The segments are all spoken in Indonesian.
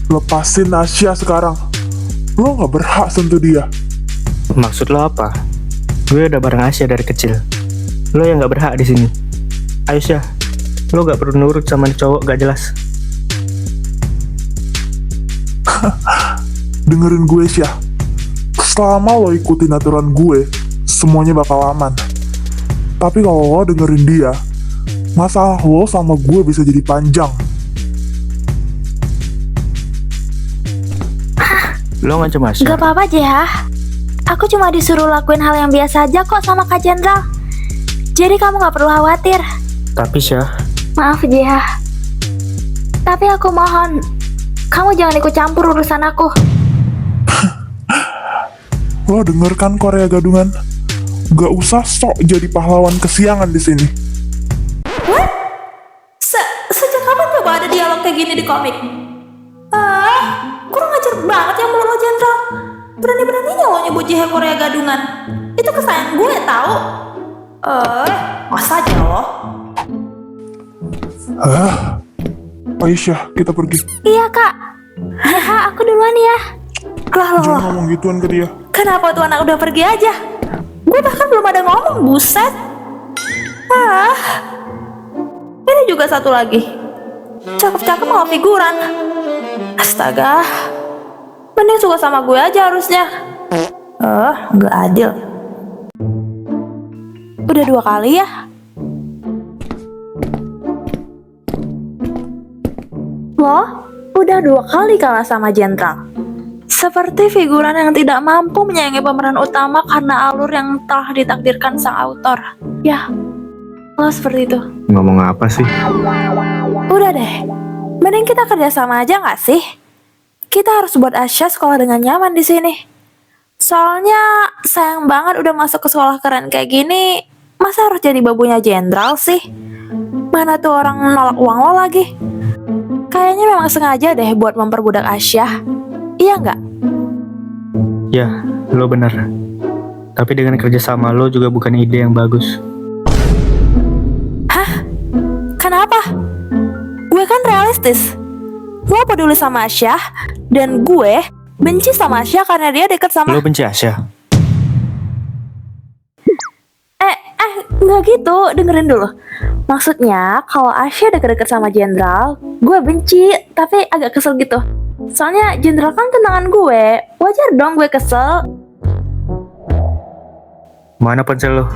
Lepasin Asya sekarang. Lo gak berhak sentuh dia. Maksud lo apa? Gue udah bareng Asya dari kecil. Lo yang gak berhak di sini. Ayo Syah, lo gak perlu nurut sama cowok gak jelas. Dengerin gue, Syah. Selama lo ikutin aturan gue, semuanya bakal aman. Tapi kalau lo dengerin dia, masalah lo sama gue bisa jadi panjang. Lo ngancam Asya? Gak apa-apa, JH. Aku cuma disuruh lakuin hal yang biasa aja kok sama Kak Jenderal. Jadi kamu gak perlu khawatir. Tapi Syah, Maaf, JH. Tapi aku mohon, kamu jangan ikut campur urusan aku. Lo denger kan Korea Gadungan? Gak usah sok jadi pahlawan kesiangan di sini. What? Sejak kapan coba ada dialog kayak gini di komik? Kurang ajar banget ya mulut lo, Jenderal. Berani-beraninya lo nyebut JH Korea Gadungan. Itu kesayangan gue tau. Masa aja lo? Ayo Syah, kita pergi. Iya, Kak. JH, aku duluan ya. Lah Jangan lo, ngomong gituan ke dia. kenapa tuh anak udah pergi aja? Gue bahkan belum ada ngomong, buset. Ini juga satu lagi. Cakep-cakep malah figuran. Astaga. Mending suka sama gue aja harusnya. Nggak adil. Udah 2 kali ya? Loh, udah 2 kali kalah sama Jenderal. Seperti figuran yang tidak mampu menyayangi pemeran utama karena alur yang telah ditakdirkan sang autor. Ya, lo seperti itu. ngomong apa sih? Udah deh, mending kita kerjasama aja nggak sih? Kita harus buat Asya sekolah dengan nyaman di sini. Soalnya sayang banget udah masuk ke sekolah keren kayak gini, masa harus jadi babunya Jenderal sih? Mana tuh orang nolak uang lo lagi? Kayaknya memang sengaja deh buat memperbudak Asya. Iya nggak? Ya, lo bener. Tapi dengan kerjasama lo juga bukan ide yang bagus. Kenapa? Gue kan realistis. Lo peduli sama Asya, dan gue benci sama Asya karena dia deket sama... Lo benci Asya? Nggak gitu, dengerin dulu. Maksudnya, kalau Asya deket-deket sama Jenderal, gue benci, tapi agak kesel gitu. Soalnya Jenderal kan tunangan gue, wajar dong gue kesel. Mana ponsel lo?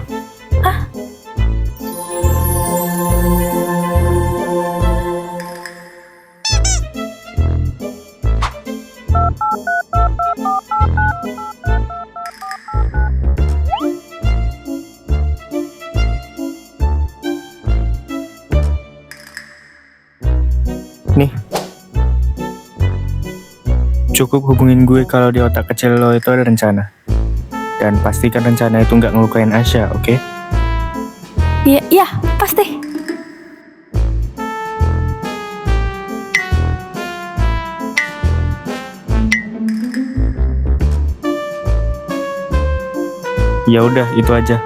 Nih, cukup hubungin gue kalau di otak kecil lo itu ada rencana. Dan pastikan rencana itu nggak ngelukain Asya, oke? Iya, pasti. Ya udah, itu aja.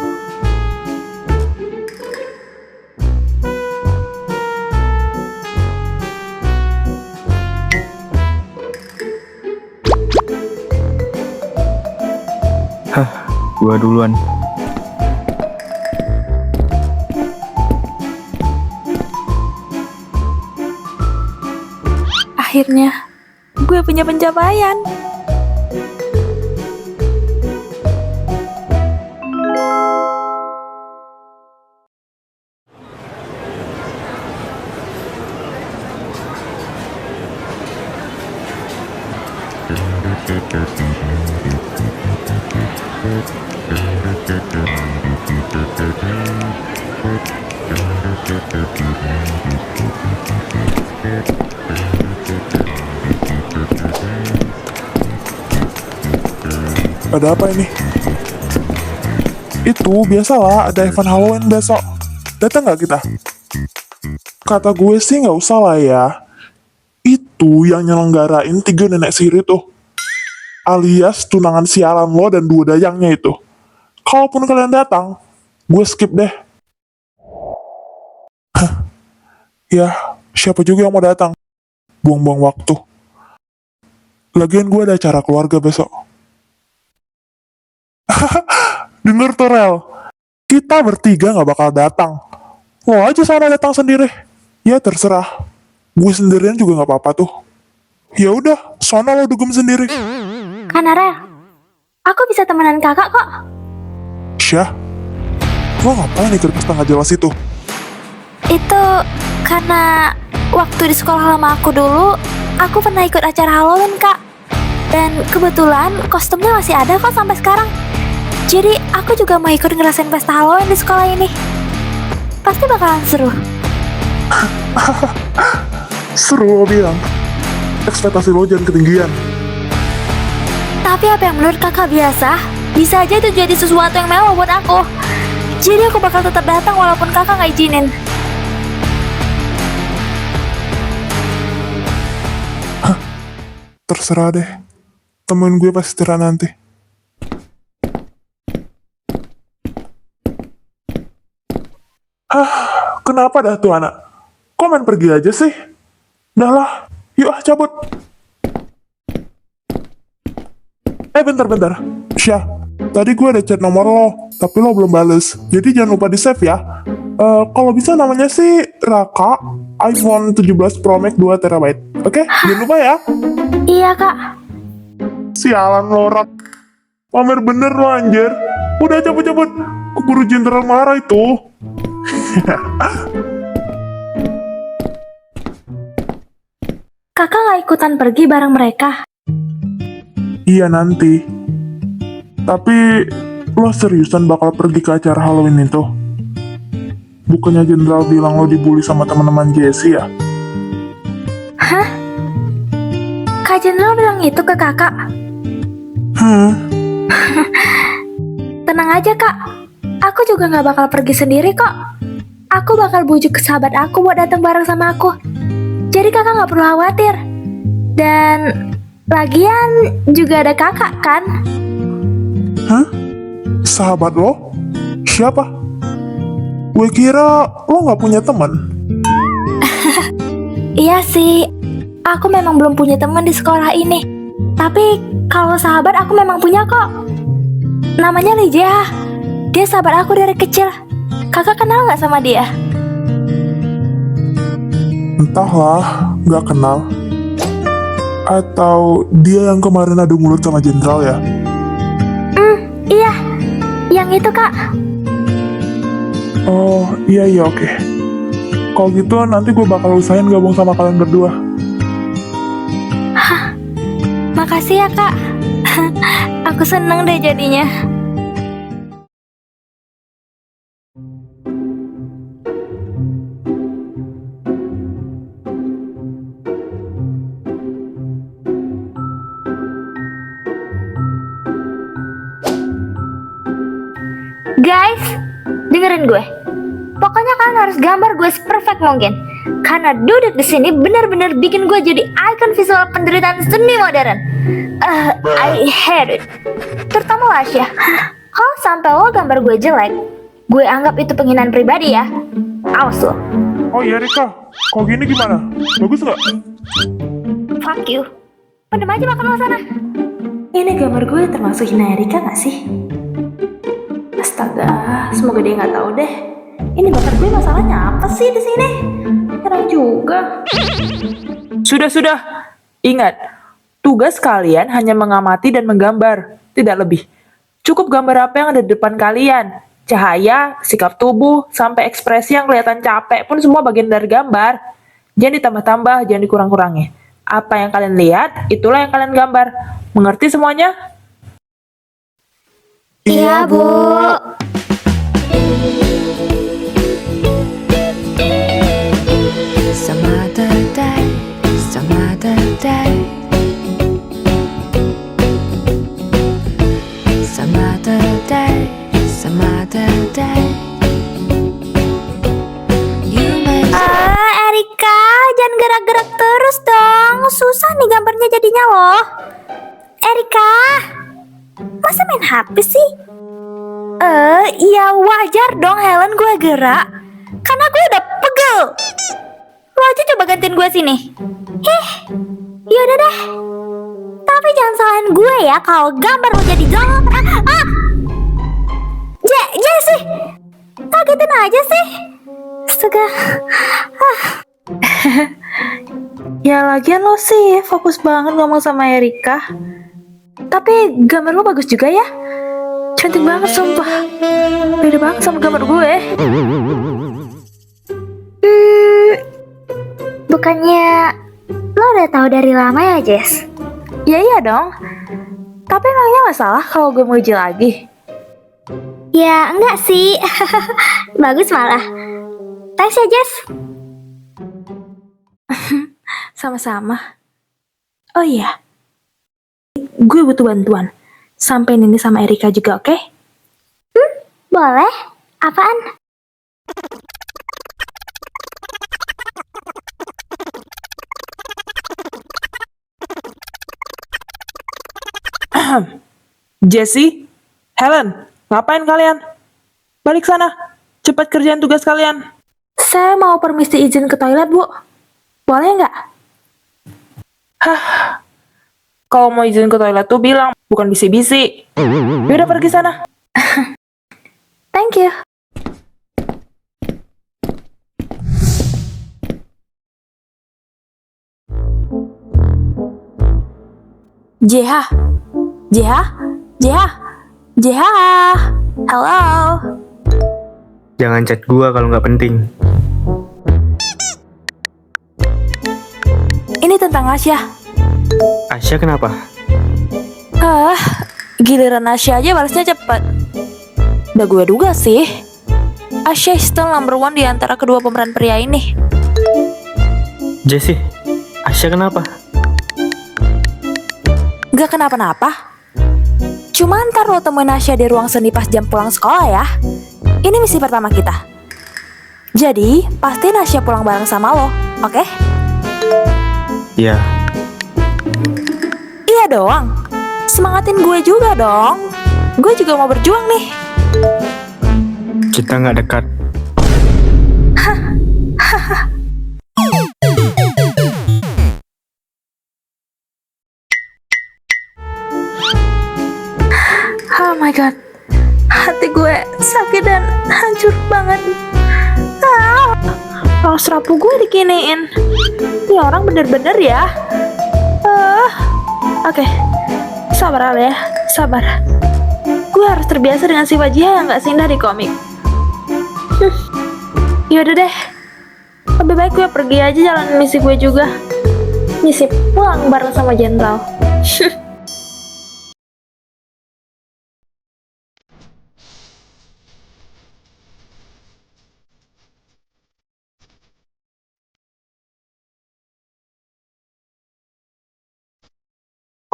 Gua duluan. Akhirnya, gue punya pencapaian. Ada apa ini? Itu biasalah ada event Halloween besok. Datang nggak kita? Kata gue sih nggak usah lah ya. Itu yang nyelenggarain 3 nenek sihir itu. Alias tunangan sialan lo dan 2 dayangnya itu. Kalaupun kalian datang, gue skip deh. Ya, siapa juga yang mau datang? Buang-buang waktu. Lagian gue ada acara keluarga besok. Denger tuh, Rel. Kita bertiga gak bakal datang. Lo aja sana datang sendiri. Ya terserah. Gue sendirian juga gak apa-apa tuh. Ya udah, sana lo dugem sendiri. Kanara, aku bisa temenan kakak kok. Syah, lo ngapain ikut pesta gak jelas itu? Itu karena waktu di sekolah lama aku dulu, aku pernah ikut acara Halloween, Kak. Dan kebetulan kostumnya masih ada kok sampai sekarang. Jadi aku juga mau ikut ngerasain pesta Halloween di sekolah ini. Pasti bakalan seru. Seru lo bilang. Ekspektasi lo jangan ketinggian. Tapi apa yang menurut kakak biasa, bisa aja itu jadi sesuatu yang mewah buat aku. Jadi aku bakal tetap datang walaupun kakak gak izinin. Terserah deh. Temuin gue pas istirahat nanti. Kenapa dah tuh anak? Kok main pergi aja sih? Dah lah, yuk cabut. Bentar. Syah, tadi gue ada chat nomor lo, tapi lo belum bales. Jadi jangan lupa di save ya. Kalau bisa namanya sih Raka, iPhone 17 Pro Max 2 TB. Oke, jangan lupa ya. Iya, Kak. Sialan lo, Rak. Pamer bener lo anjir. Udah cabut. Guru jenderal marah itu. Kakak gak ikutan pergi bareng mereka? Iya nanti. Tapi lo seriusan bakal pergi ke acara Halloween itu? Bukannya jenderal bilang lo dibully sama teman-teman Jesse ya? Hah? Kak Jenderal bilang itu ke kakak? Tenang aja, Kak. Aku juga gak bakal pergi sendiri kok. Aku bakal bujuk ke sahabat aku buat datang bareng sama aku. Jadi kakak gak perlu khawatir. Dan lagian juga ada kakak kan? Hah? Sahabat lo? Siapa? Gue kira lo gak punya teman. Iya sih, aku memang belum punya teman di sekolah ini. Tapi kalau sahabat aku memang punya kok. Namanya Lijah. Dia sahabat aku dari kecil. Kakak kenal gak sama dia? Entahlah, gak kenal. Atau dia yang kemarin adu mulut sama jenderal ya? Iya, yang itu Kak. Oh, iya oke. Kalau gitu nanti gue bakal usahain gabung sama kalian berdua. Makasih ya Kak. Aku seneng deh jadinya. Guys, dengerin gue. Pokoknya kalian harus gambar gue seperfect mungkin. Karena duduk di sini benar-benar bikin gue jadi ikon visual penderitaan seni modern. I hate it. Terutama lo Asya. Kalau sampai lo gambar gue jelek, gue anggap itu penghinaan pribadi ya. Awas lo. Oh iya Rika, kalau gini gimana? Bagus nggak? Fuck you. Pendem aja makan lo sana. Ini gambar gue termasuk hina Erika gak sih? Astaga, semoga dia nggak tahu deh. Ini bakat gue masalahnya apa sih di sini? Heran juga. Sudah. Ingat, tugas kalian hanya mengamati dan menggambar, tidak lebih. Cukup gambar apa yang ada di depan kalian. Cahaya, sikap tubuh, sampai ekspresi yang kelihatan capek pun semua bagian dari gambar. Jangan ditambah-tambah, jangan dikurang-kurangi. Apa yang kalian lihat, itulah yang kalian gambar. Mengerti semuanya? Iya, Bu. Some other day, some other day. Some other day, some other day. You may Erika, jangan gerak-gerak terus dong. Susah nih gambarnya jadinya loh. Erika, masa main HP sih? Ya wajar dong Helen gue gerak. Karena gue udah pegel. Lo aja coba gantiin gue sini. Yaudah deh. Tapi jangan salahin gue ya kalau gambar lo jadi jelek. Jesse, kagetin aja sih. Astaga. Ya lagian lo sih fokus banget ngomong sama Erika. Tapi gambar lo bagus juga ya. Cantik banget sumpah. Beda banget sama gambar gue. Bukannya lo udah tahu dari lama ya, Jess? Ya iya dong. Tapi emangnya masalah kalau gue mau uji lagi? Ya enggak sih. Bagus malah. Thanks ya, Jess. Sama-sama. Oh iya, gue butuh bantuan. Sampein ini sama Erika juga, oke? Boleh. Apaan? Jessie, Helen, ngapain kalian? Balik sana, cepat kerjain tugas kalian. Saya mau permisi izin ke toilet, Bu. Boleh nggak? Kalau mau izin ke toilet tuh bilang, bukan bisi-bisi. Yaudah pergi sana. Thank you. JH, halo. Jangan chat gua kalau nggak penting. Ini tentang Asya. Asya kenapa? Giliran Asya aja balasnya cepet. Udah gue duga sih, Asya still number one di antara kedua pemeran pria ini. Jessie, Asya kenapa? Gak kenapa-napa. Cuma ntar lo temuin Asya di ruang seni pas jam pulang sekolah ya. Ini misi pertama kita. Jadi, pastiin Asya pulang bareng sama lo, oke? Ya, Iya doang. Semangatin gue juga dong. Gue juga mau berjuang nih. kita nggak dekat. Oh my god. Hati gue sakit dan hancur banget. Raus rapuh gue dikiniin. Ini orang bener-bener ya. Oke. Sabar Ale ya. Sabar. Gue harus terbiasa dengan sifat Jiha yang gak sindah di komik. Yaudah deh. Lebih baik gue pergi aja jalan misi gue juga. Misi pulang bareng sama Jenderal.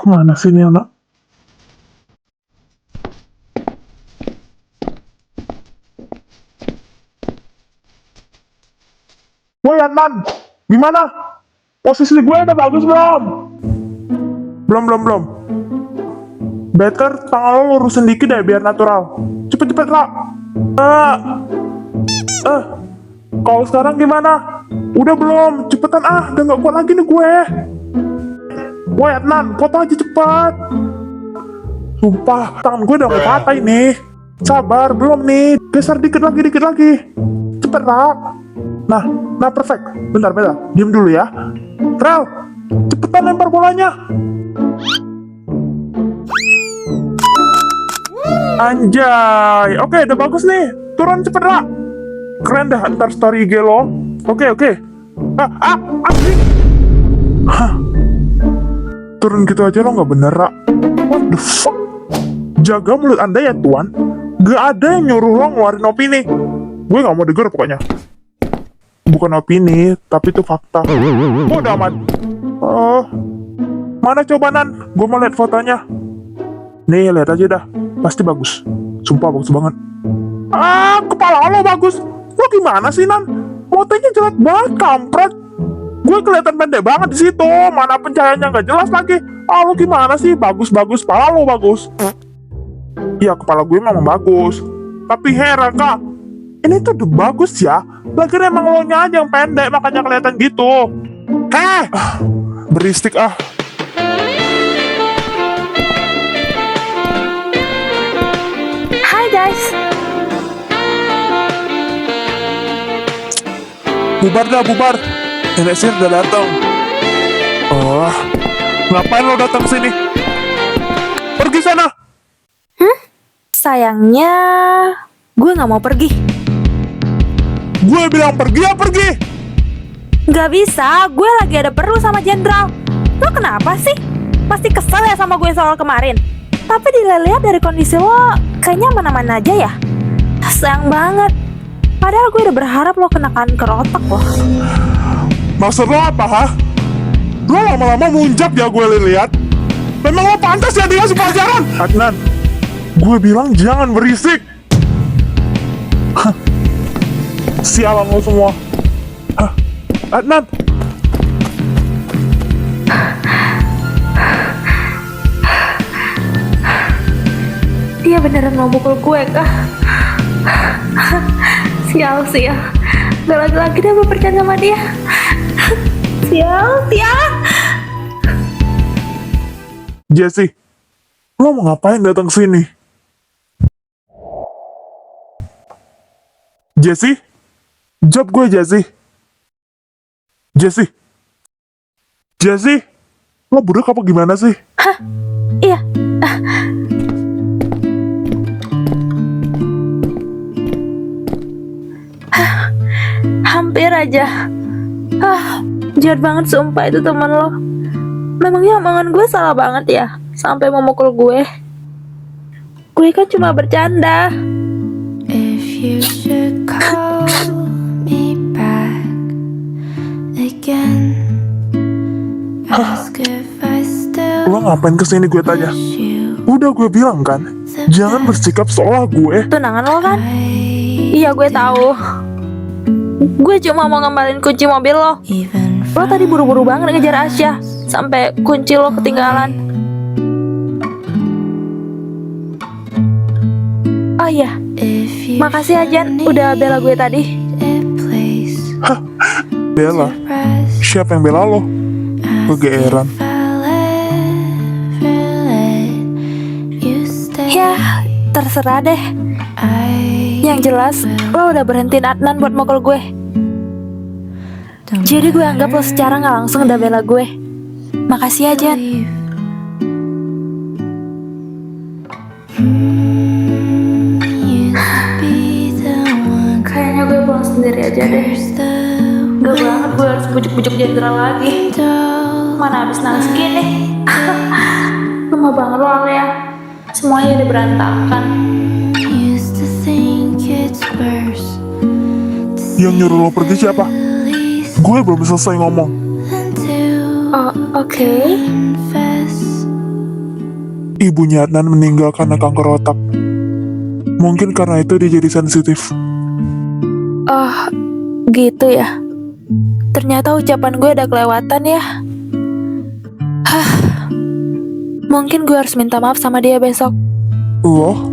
Kemana sih ini anak? Woi Adnan, gimana? Posisi gue udah bagus belum? Belum. Better tangan lo lurusin dikit deh biar natural. Cepet Ra. Kalau sekarang gimana? Udah belum? Cepetan udah gak kuat lagi nih gue. Woi Adnan, foto aja cepat. Sumpah, tangan gue udah mau patah ini. Sabar, belum nih. Geser dikit lagi. Cepet, Ra. Nah, perfect. Bentar. Diam dulu ya. Rel, cepetan lempar bolanya. Anjay. Oke, udah bagus nih. Turun cepet, Ra. Keren dah ntar story IG lo. Oke. Anjing. Hah. Turun gitu aja lo nggak bener, Ra. What the fuck? Jaga mulut anda ya, Tuan. Gak ada yang nyuruh lo ngeluarin opini. Gue nggak mau denger pokoknya. Bukan opini, tapi itu fakta. Bodoh amat. Mana coba Nan? Gue mau lihat fotonya. Nih, lihat aja dah. Pasti bagus. Sumpah bagus banget. Kepala lo bagus. Lo gimana sih, Nan? Fotonya jelek banget, kampret. Gue kelihatan pendek banget di situ. Mana pencahayaannya nggak jelas lagi. Lo gimana sih? Bagus. Kepala lo bagus. Ya, kepala gue memang bagus. Tapi heran, Kak. Ini tuh udah bagus ya. Lagian emang lo nya aja yang pendek, makanya kelihatan gitu. Berisik Bubar dah, bubar. Nenek sihir udah datang. Oh, ngapain lo datang sini? Pergi sana. Sayangnya, gue nggak mau pergi. Gue bilang pergi ya pergi. Nggak bisa, gue lagi ada perlu sama Jenderal. Lo kenapa sih? Pasti kesel ya sama gue soal kemarin. Tapi dilihat dari kondisi lo, kayaknya aman-aman aja ya. Sayang banget. Padahal gue udah berharap lo kena kanker otak loh. Maksud lo apa, ha? Lo lama-lama munjab ya gue lihat. Memang lo pantas ya dikasih pelajaran. Adnan, gue bilang jangan berisik. Hah. Sialan lo semua. Hah. Adnan. Dia beneran mau pukul gue kah? Sial. Gak lagi-lagi dia berpercaya sama dia. Sial. Jesse, lo mau ngapain datang sini? Jesse? Jawab gue, Jesse. Jesse? Lo budak apa gimana sih? Iya. Hampir aja. Jahat banget sumpah itu teman lo. Memangnya omongan gue salah banget ya sampai mau mukul gue. Gue kan cuma bercanda. If you should call me back again, ask if I still Lo ngapain kesini gue tanya? miss you. Udah gue bilang kan, jangan bersikap seolah gue. Tunangan lo kan? Iya gue tahu. Gue cuma mau ngembalin kunci mobil lo. Even Lo tadi buru-buru banget ngejar Asya sampai kunci lo ketinggalan. Oh iya, if you makasih Ajan udah bela gue tadi. a place Bella, to rest, siapa yang bela lo? Kegeeran. if I'll ever let you stay. Ya, terserah deh. Yang jelas, lo udah berhentiin Adnan buat mukul gue. Jadi gue anggap lo secara nggak langsung udah bela gue. Makasih Ajan. Kayaknya gue pulang sendiri aja deh. Gak banget gue harus bujuk-bujuk Jenderal lagi. Mana habis nangis gini. Lemah banget lo Alia. Semuanya udah berantakan. Yang nyuruh lo pergi siapa? Gue belum selesai ngomong. Oh, oke. Ibunya Adnan meninggal karena kanker otak. Mungkin karena itu dia jadi sensitif. Oh, gitu ya. Ternyata ucapan gue udah kelewatan ya. Hah. Mungkin gue harus minta maaf sama dia besok. Lo?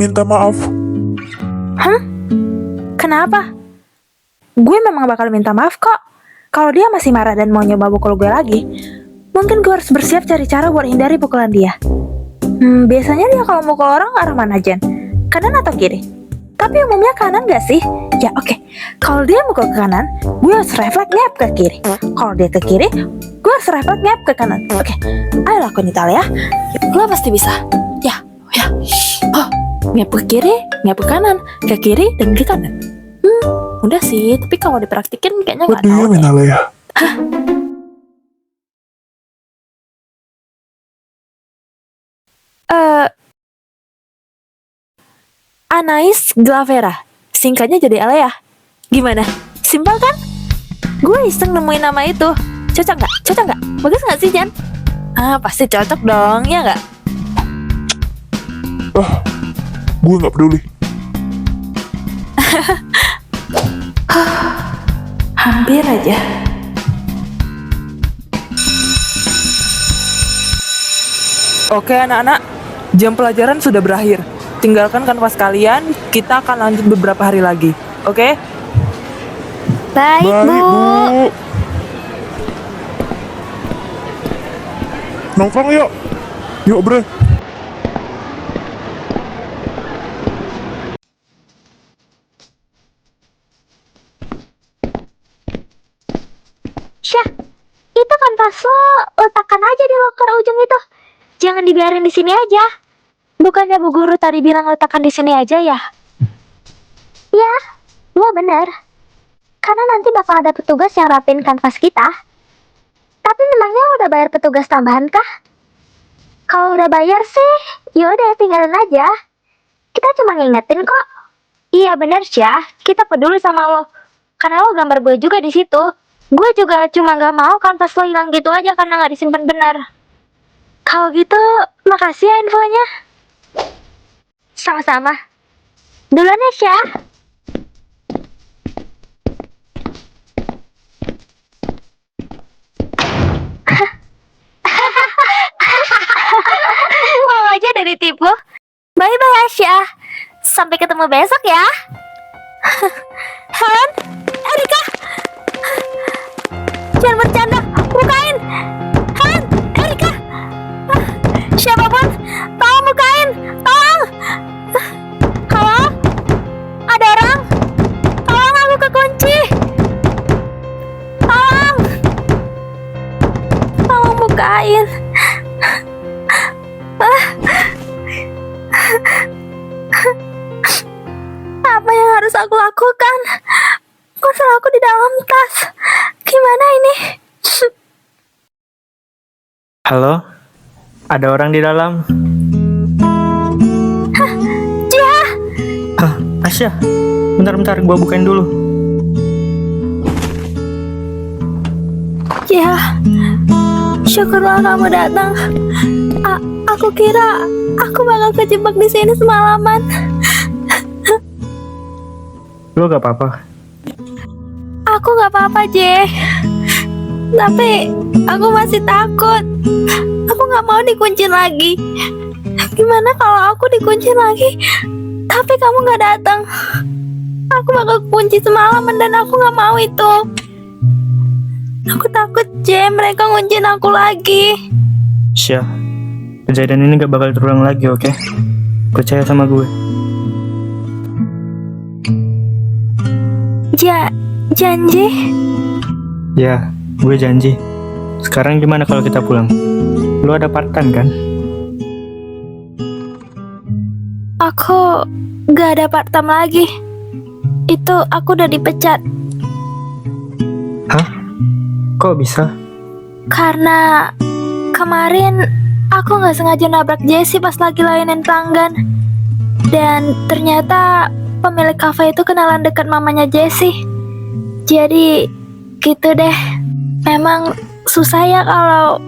Minta maaf? Kenapa? Gue memang bakal minta maaf kok. Kalau dia masih marah dan mau nyoba pukul gue lagi, mungkin gue harus bersiap cari cara buat hindari pukulan dia. Biasanya dia kalau mukul orang arah mana Jen? Kanan atau kiri? Tapi umumnya kanan gak sih? Ya oke. Kalau dia mukul ke kanan, gue harus refleks ngap ke kiri. Kalau dia ke kiri, gue harus refleks ngap ke kanan. Oke, ayo lakuin Italia. Lo pasti bisa. Ya. Oh, ngap ke kiri, ngap ke kanan, ke kiri dan ke kanan. Udah sih, tapi kalau dipraktikin kayaknya What nggak do you tahu mean, deh. Alea? Anais Glavera, singkatnya jadi Alea. Gimana? Simpel kan? Gue iseng nemuin nama itu. Cocok nggak? Bagus nggak sih Jan? Pasti cocok dong, ya nggak? Gue nggak peduli. Hampir aja. Oke anak-anak, jam pelajaran sudah berakhir. Tinggalkan kanvas kalian, kita akan lanjut beberapa hari lagi. Oke? Baik, Baik, Bu. Bu. Nongkrong yuk. Yuk, bre. Syah, itu kanvas lo letakkan aja di loker ujung itu. Jangan dibiarin di sini aja. Bukannya Bu Guru tadi bilang letakkan di sini aja ya? Ya, iya bener. Karena nanti bakal ada petugas yang rapin kanvas kita. Tapi memangnya udah bayar petugas tambahan kah? Kalau udah bayar sih, yaudah tinggalin aja. Kita cuma ngingetin kok. Iya bener Syah, kita peduli sama lo. Karena lo gambar gue juga di situ. Gue juga cuma gak mau kanvas lo hilang gitu aja karena gak disimpan benar. Kalau gitu, makasih ya infonya. Sama-sama. Duluan ya Syah. Mau aja udah ditipu. Bye-bye Asya. Sampai ketemu besok ya. Helen, Erika. Jangan bercanda, bukain. Helen, Erika. Siapapun, tolong bukain. Tolong. Halo? Ada orang? Tolong, aku kekunci. Tolong. Tolong bukain. Apa yang harus aku lakukan? Ponsel aku di dalam tas. Gimana ini? Halo? Ada orang di dalam? Jia, Hah, Asya, bentar, gua bukain dulu. Ya, syukurlah kamu datang. Aku kira aku bakal kejebak di sini semalaman. Lo gak apa-apa? Aku gak apa-apa, J. Tapi aku masih takut. Aku gak mau dikunci lagi. Gimana kalau aku dikunci lagi, tapi kamu gak datang? Aku bakal kunci semalaman dan aku gak mau itu. Aku takut, J, mereka ngunciin aku lagi. Syah, kejadian ini gak bakal terulang lagi, oke? Percaya sama gue. Janji? Ya, gue janji. Sekarang gimana kalau kita pulang? Lo ada part-time kan? Aku gak ada part-time lagi. Itu aku udah dipecat. Hah? Kok bisa? Karena kemarin aku gak sengaja nabrak Jessie pas lagi layanin pelanggan. Dan ternyata pemilik kafe itu kenalan dekat mamanya Jessie. Jadi gitu deh. Memang susah ya kalau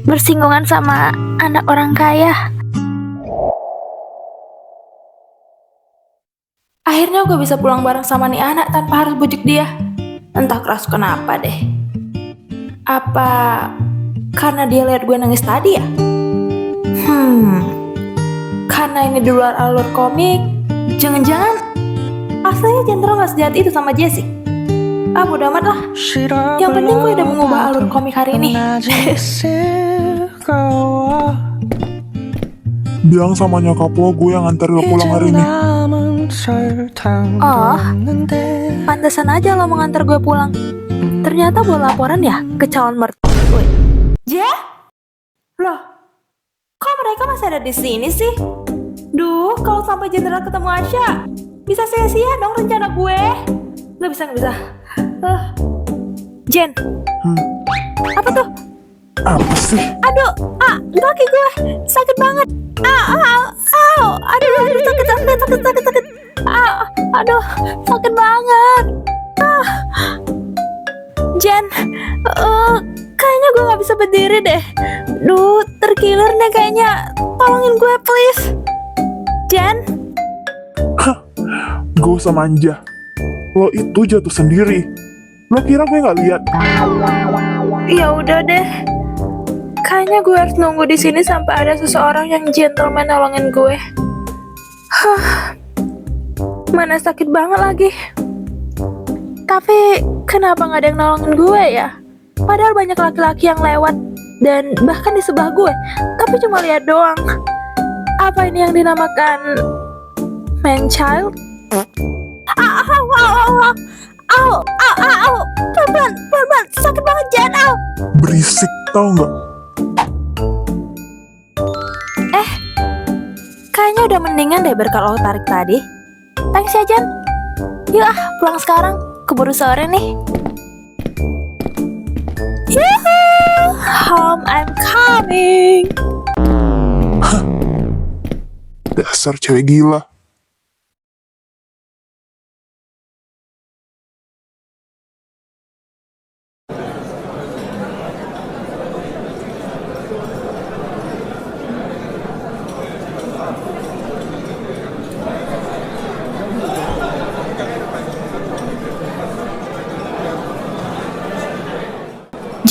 bersinggungan sama anak orang kaya. Akhirnya gue bisa pulang bareng sama nih anak tanpa harus bujuk dia. Entah keras kenapa deh. Apa karena dia lihat gue nangis tadi ya? Karena ini di luar alur komik. Jangan-jangan aslinya Jentro gak sejahat itu sama Jessie. Bodo amat lah. Yang penting gue udah mengubah alur komik hari ini. Bilang sama nyokap lo gue yang nganter lo pulang hari ini. Oh, pantesan aja lo mau nganter gue pulang. Ternyata buat laporan ya ke calon mertua gue. Loh, kok mereka masih ada di sini sih? Duh, kalau sampai Jenderal ketemu Asya, bisa sia-sia dong rencana gue. Nggak bisa. Jen, apa tuh? Apa sih? Aduh, kaki gue sakit banget. Aduh, sakit. Aduh, sakit banget. Jen, kayaknya gue nggak bisa berdiri deh. Duh, terkilir deh kayaknya. Tolongin gue, please. Jen, Gak usah manja. Lo itu jatuh sendiri. Lo kira gue gak lihat? ya udah deh. Kayaknya gue harus nunggu di sini sampai ada seseorang yang gentleman nolongin gue. Mana sakit banget lagi. Tapi kenapa nggak ada yang nolongin gue ya? Padahal banyak laki-laki yang lewat dan bahkan di sebelah gue, tapi cuma lihat doang. Apa ini yang dinamakan man child? Pelan, sakit banget, berisik tau nggak? Kayaknya udah mendingan deh berkat lo tarik tadi. Thanks ya, Jan. Yuk pulang sekarang. Keburu sore nih. Yuhuu, home I'm coming. Dasar cewek gila.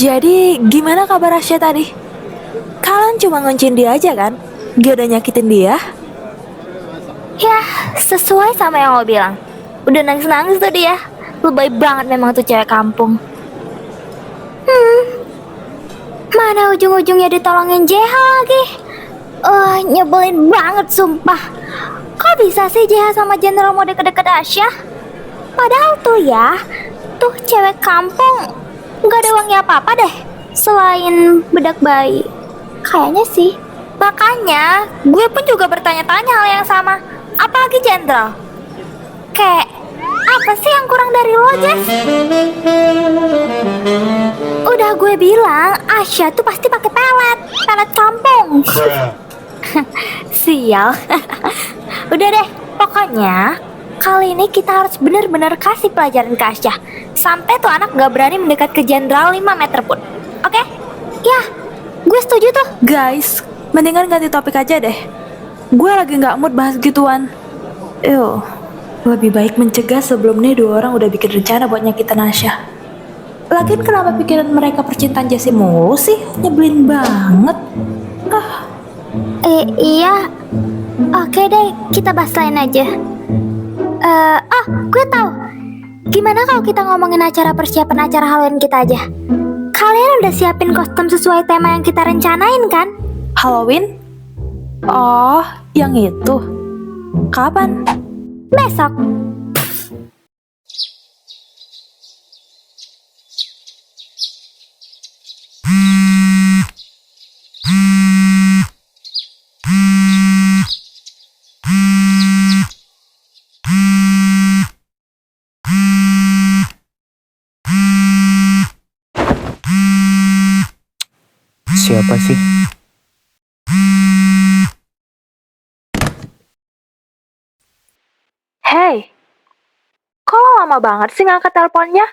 Jadi gimana kabar Asya tadi? Kalian cuma nguncin dia aja kan? Gak udah nyakitin dia? Ya, sesuai sama yang lo bilang. Udah nangis-nangis tuh dia. Lebay banget memang tuh cewek kampung. Mana ujung-ujungnya ditolongin JH lagi? Nyebelin banget sumpah. Kok bisa sih JH sama Jenderal mau deket-deket Asya? Padahal tuh ya, tuh cewek kampung gak ada uangnya apa-apa deh selain bedak bayi. Kayaknya sih. Makanya gue pun juga bertanya-tanya hal yang sama. Apalagi Jenderal. Kayak apa sih yang kurang dari lo, Jess? Udah gue bilang Asya tuh pasti pakai pelet kampung. Sial. Udah deh, pokoknya kali ini kita harus bener-bener kasih pelajaran ke Asya. Sampai tuh anak gak berani mendekat ke Jenderal 5 meter pun. Oke? Ya, gue setuju tuh. Guys, mendingan ganti topik aja deh. Gue lagi gak mood bahas gituan. Lebih baik mencegah sebelum nih dua orang udah bikin rencana buat nyakitin Asya. Lagian kenapa pikiran mereka percintaan Jessie mulu sih? Nyebelin banget. Iya. Oke deh, kita bahas lain aja. Gue tahu. Gimana kalau kita ngomongin acara persiapan acara Halloween kita aja? Kalian udah siapin kostum sesuai tema yang kita rencanain kan? Halloween? Oh, yang itu. Kapan? Besok. Siapa sih? Hey, kok lo lama banget sih ngangkat teleponnya?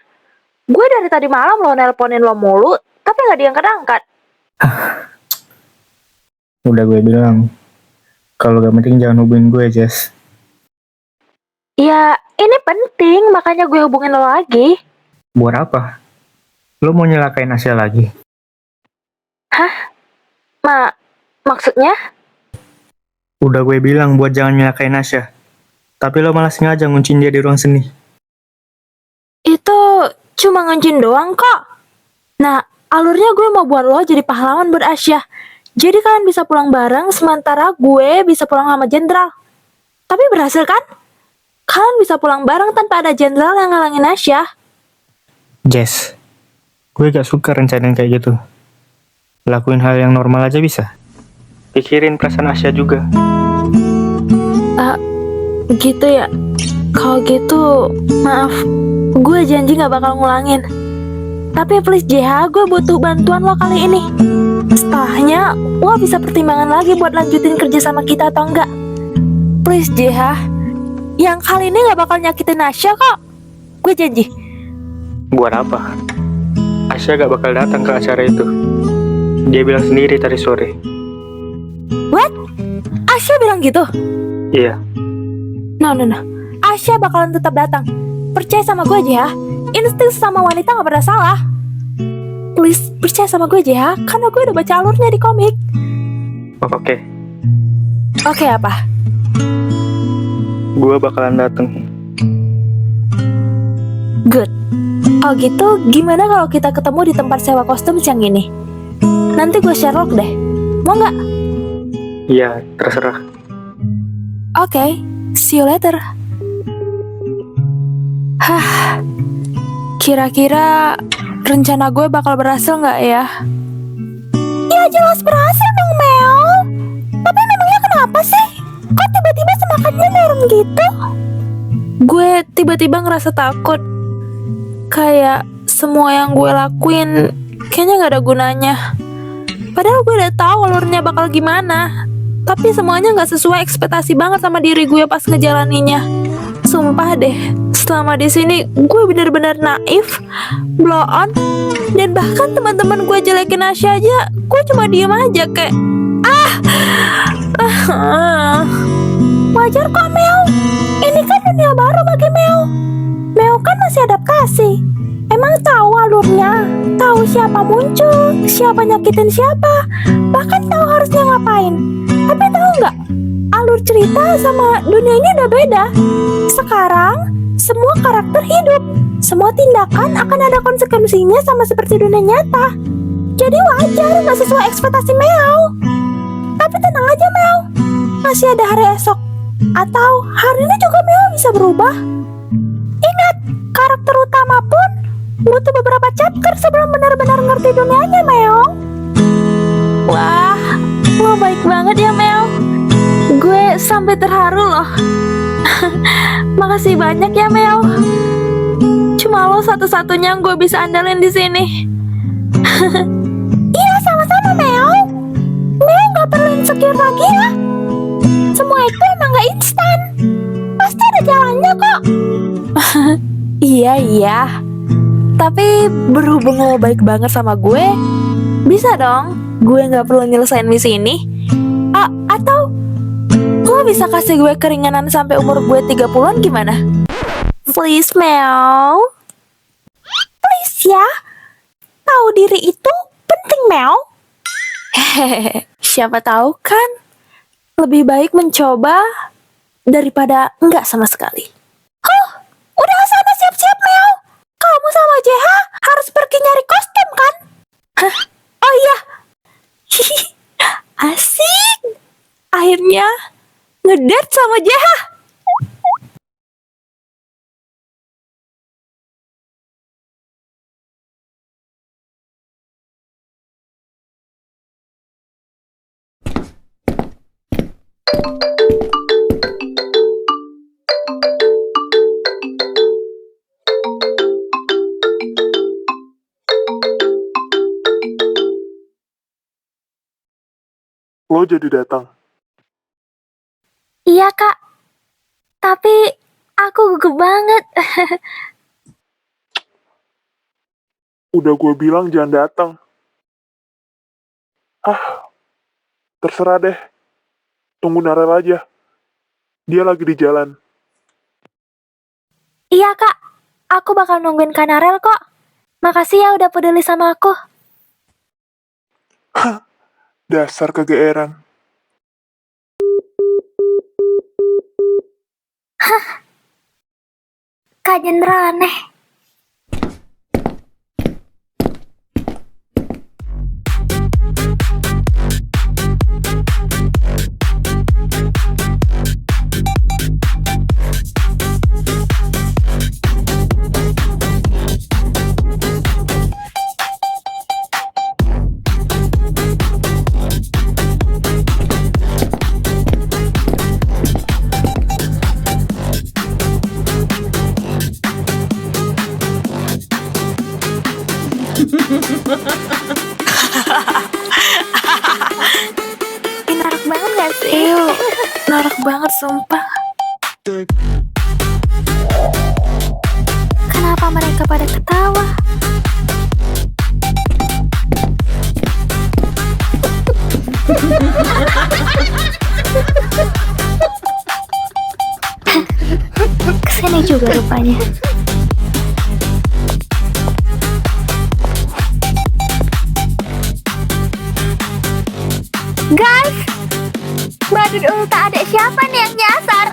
Gue dari tadi malam lo nelponin lo mulu, tapi gak diangkat-angkat. Udah gue bilang, kalau gak penting jangan hubungin gue, Jess. Ya, ini penting, makanya gue hubungin lo lagi. Buat apa? Lo mau nyelakain Asya lagi? Maksudnya? Udah gue bilang buat jangan nyelakain Asya. Tapi lo malah sengaja nguncin dia di ruang seni. Itu cuma nguncin doang kok. Nah, alurnya gue mau buat lo jadi pahlawan buat Asya. Jadi kalian bisa pulang bareng, sementara gue bisa pulang sama Jenderal. Tapi berhasil kan? Kalian bisa pulang bareng tanpa ada Jenderal yang ngalangin Asya. Jess, gue gak suka rencana kayak gitu. Lakuin hal yang normal aja bisa. Pikirin perasaan Asya juga. Gitu ya. Kalau gitu, maaf. Gue janji gak bakal ngulangin. Tapi please JH, gue butuh bantuan lo kali ini. Setelahnya, lo bisa pertimbangan lagi buat lanjutin kerja sama kita atau enggak. Please JH. Yang kali ini gak bakal nyakitin Asya kok. Gue janji. Buat apa? Asya gak bakal datang ke acara itu. Dia bilang sendiri tadi sore. What? Asya bilang gitu? Iya. No. Asya bakalan tetap datang. Percaya sama gue aja ya. Insting sama wanita gak pernah salah. Please, percaya sama gue aja ya. Karena gue udah baca alurnya di komik. Oke. Oke, apa? Gue bakalan datang. Good. Oh gitu, gimana kalau kita ketemu di tempat sewa kostum siang ini? Nanti gue Sherlock deh. Mau nggak? Iya, terserah. Oke, see you later. Kira-kira rencana gue bakal berhasil nggak ya? Ya jelas berhasil dong, Mel. Tapi memangnya kenapa sih? Kok tiba-tiba semangatnya turun gitu? Gue tiba-tiba ngerasa takut. Kayak semua yang gue lakuin kayaknya nggak ada gunanya. Padahal gue udah tahu alurnya bakal gimana. Tapi semuanya nggak sesuai ekspektasi banget sama diri gue pas ngejalaninnya. Sumpah deh, selama di sini gue bener-bener naif, blow on, dan bahkan teman-teman gue jelekin Asya aja, gue cuma diem aja kayak wajar kok, Mel. Ini kan dunia baru bagi Mel. Mel kan masih adaptasi. Emang tahu alurnya, tahu siapa muncul, siapa nyakitin siapa, bahkan tahu harusnya ngapain. Tapi tahu nggak, alur cerita sama dunia ini udah beda. Sekarang semua karakter hidup, semua tindakan akan ada konsekuensinya sama seperti dunia nyata. Jadi wajar nggak sesuai ekspektasi Mel. Tapi tenang aja, Mel, masih ada hari esok. Atau hari ini juga Mel bisa berubah. Ingat, karakter utama pun butuh beberapa chapter sebelum benar-benar ngerti dunianya, Mel. Wah, lo baik banget ya, Mel. Gue sampai terharu loh. Makasih banyak ya, Mel. Cuma lo satu-satunya yang gue bisa andalin di sini. Iya, sama-sama, Mel. Mel nggak perlu insecure lagi ya. Semua itu emang gak instan. Pasti ada jalannya kok. Iya. Tapi berhubung lo baik banget sama gue, bisa dong gue gak perlu nyelesain misi ini. Atau lo bisa kasih gue keringanan sampai umur gue 30-an gimana? Please, Mel. Please ya. Tahu diri itu penting, Mel. Hehehe, siapa tahu kan. Lebih baik mencoba daripada enggak sama sekali. Udah sana siap-siap, Mel. Kamu sama JH harus pergi nyari kostum kan? Hah? Oh iya. Asik. Akhirnya ngedate sama JH. Lo jadi datang. Iya, Kak. Tapi aku gugup banget. Udah gue bilang jangan datang. Terserah deh. Tunggu Narel aja. Dia lagi di jalan. Iya, Kak. Aku bakal nungguin Kak Narel kok. Makasih ya udah peduli sama aku. Dasar kegeeran. Kak Jenderal aneh. Norak banget gak sih? Norak banget sumpah. Kenapa mereka pada ketawa? Kesini juga rupanya. Guys, badut ulta ada siapa nih yang nyasar?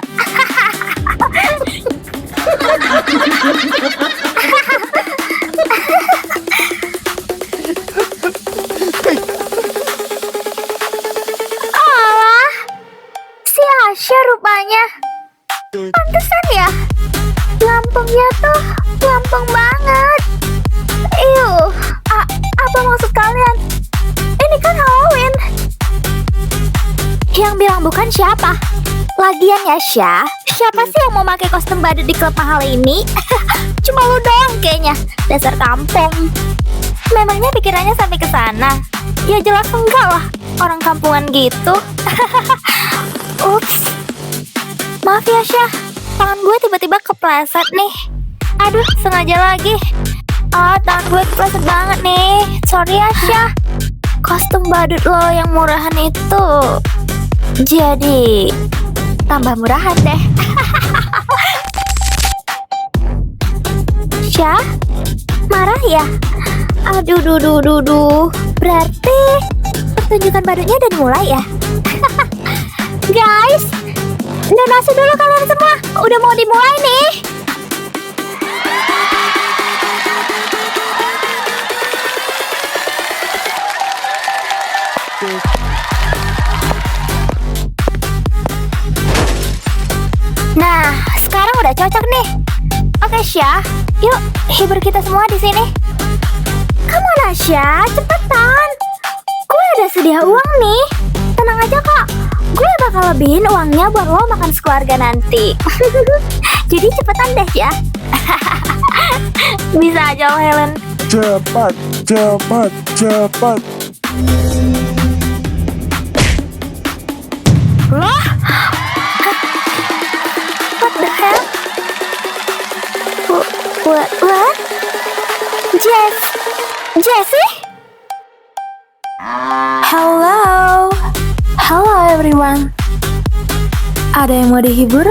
Alah, si Asya rupanya. Pantesan ya, lambungnya tuh lampung banget. Iu. Apa maksud kalian? Ini kan Halloween. Yang bilang bukan siapa? Lagian ya, Syah, siapa sih yang mau pakai kostum badut di klub mahal ini? Cuma lu doang kayaknya, dasar kampung. Memangnya pikirannya sampai ke sana? Ya jelas enggak lah, orang kampungan gitu. Ups. Maaf ya, Syah, tangan gue tiba-tiba kepleset nih. Aduh, sengaja lagi. Oh, tangan gue kepleset banget nih. Sorry ya, Syah. Kostum badut lo yang murahan itu jadi tambah murahan deh. Syah, marah ya? Aduh, berarti pertunjukan badutnya udah dimulai ya? Guys, donasi dulu kalian semua, udah mau dimulai nih. Nah, sekarang udah cocok nih. Oke, Syah, yuk hibur kita semua di sini. Kamu Syah, cepetan. Gue udah sedia uang nih. Tenang aja kok, gue bakal lebihin uangnya buat lo makan sekeluarga nanti. Jadi cepetan deh ya. Bisa aja lo, Helen. Cepat. Loh? What the hell? What? Jessie? Hello everyone. Ada yang mau dihibur?